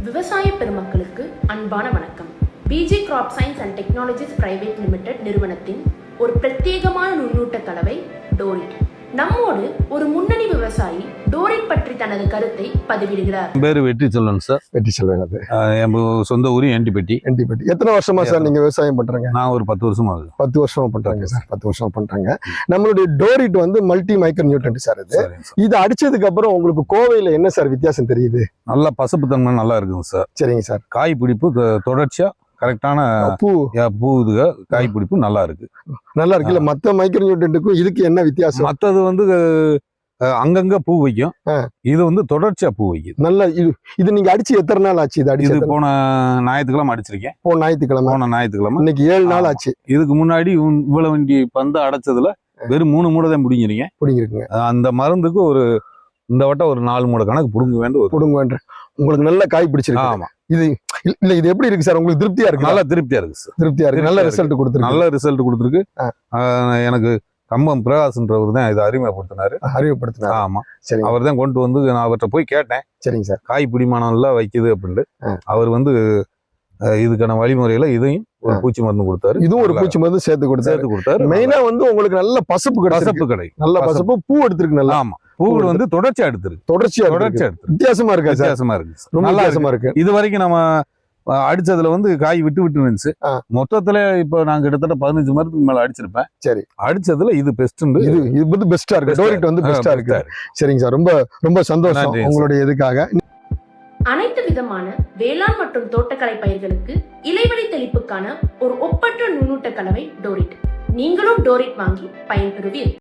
விவசாய பெருமக்களுக்கு அன்பான வணக்கம். PG crop science and technologies private limited நிறுவனத்தின் ஒரு பிரத்யேகமான நுண்ணூட்ட கலவை டோரிட். நம்மோடு ஒரு முன்னணி விவசாயி டோரிட் பற்றி தனது கருத்தை பதிவிடுகிறார். பேரு வெற்றி செல்வன் சார். வெற்றி செல்வன். அது என் சொந்த ஊர் என்டிபெட்டி. எத்தனை வருஷமா சார் நீங்க விவசாயம் பண்றீங்க? நான் ஒரு 10 வருஷமா ஆகுது. 10 வருஷமா பண்றாங்க சார். 10 வருஷமா பண்றாங்க. நம்மளுடைய டோரிட் வந்து மல்டி மைக்ரோ நியூட்ரன்ட் சார். இது அடிச்சதுக்கு அப்புறம் உங்களுக்கு கோவையில என்ன சார் வித்தியாசம் தெரியுது? நல்லா பசப்பு தன்மை நல்லா இருக்குங்க சார். சரிங்க சார். காய் பிடிப்பு தொடர்ச்சியா கரெக்டான பூ இதுக காய் பிடிப்பு நல்லா இருக்கு. நல்லா இருக்கு. இல்ல மத்த மைக்ரோ நியூட்ரன்ட்டுக்கும் இதுக்கு என்ன வித்தியாசம்? மத்தது வந்து அங்கங்க பூ வைக்கும், இது வந்து தொடர்ச்சியா பூ வைக்கும். நல்லா இது நீங்க அடிச்சு எத்தனை நாள் ஆச்சு? இது போன ஞாயிற்றுக்கிழமை அடிச்சிருக்கேன். போன ஞாயிற்றுக்கிழமை இன்னைக்கு 7 நாள் ஆச்சு. இதுக்கு முன்னாடி இவ்வளவு வண்டி பந்து அடைச்சதுல வெறும் 3 மூடை தான் பிடிங்கிருக்கீங்க. அந்த மருந்துக்கு இந்த வட்டம் ஒரு 4 மூடை கணக்கு புடுங்க வேண்டும். உங்களுக்கு நல்ல காய் பிடிச்சிருக்கு. ஆமா. இது எப்படி இருக்கு சார்? உங்களுக்கு திருப்தியா இருக்கு? நல்லா திருப்தியா இருக்கு சார். திருப்தியா இருக்கு. நல்ல ரிசல்ட் கொடுத்துருக்கு. எனக்கு கம்பம் பிரகாஷ்ன்றவர் தான் இதை அறிமுகப்படுத்தினாரு. ஆமா, சரி. அவர் தான் கொண்டு வந்து நான் அவர்கிட்ட போய் கேட்டேன். சரிங்க சார். காய் பிடிமானம் எல்லாம் வைக்குது அப்படின்ட்டு அவர் வந்து இதுக்கான வழிமுறையில இதையும் ஒரு பூச்சி மருந்து கொடுத்தாரு. இதுவும் ஒரு பூச்சி மருந்து சேர்த்து கொடுத்தாரு. மெயினா வந்து உங்களுக்கு நல்ல பசப்பு கிடைக்கும். நல்ல பசப்பு பூ எடுத்திருக்கு. நல்லா. ஆமா, பூவில் வந்து தொடர்ச்சியா எடுத்திருக்கு. வித்தியாசமா இருக்கு. வித்தியாசமா இருக்கு. இது வரைக்கும் நம்ம அடிச்சதுல வந்து காய் விட்டு இருந்துச்சு. மொத்தத்துல இப்ப நான் கிட்டத்தட்ட 15 மரத்துக்கு மேல அடிச்சிருப்பேன். சரி. அடிச்சதுல இது பெஸ்ட். இது வந்து பெஸ்டா இருக்கு. டோரிட் வந்து பெஸ்டா இருக்கு. சரிங்க சார். ரொம்ப ரொம்ப சந்தோஷம் உங்களுடைய இதுக்காக. அனைத்து விதமான வேளாண் மற்றும் தோட்டக்கலை பயிர்களுக்கு இலைவழி தெளிப்புக்கான ஒரு ஒப்பற்ற நுண்ணூட்ட கலவை டோரிட். நீங்களும் டோரிட் வாங்கி பயன்பெறுவீர்.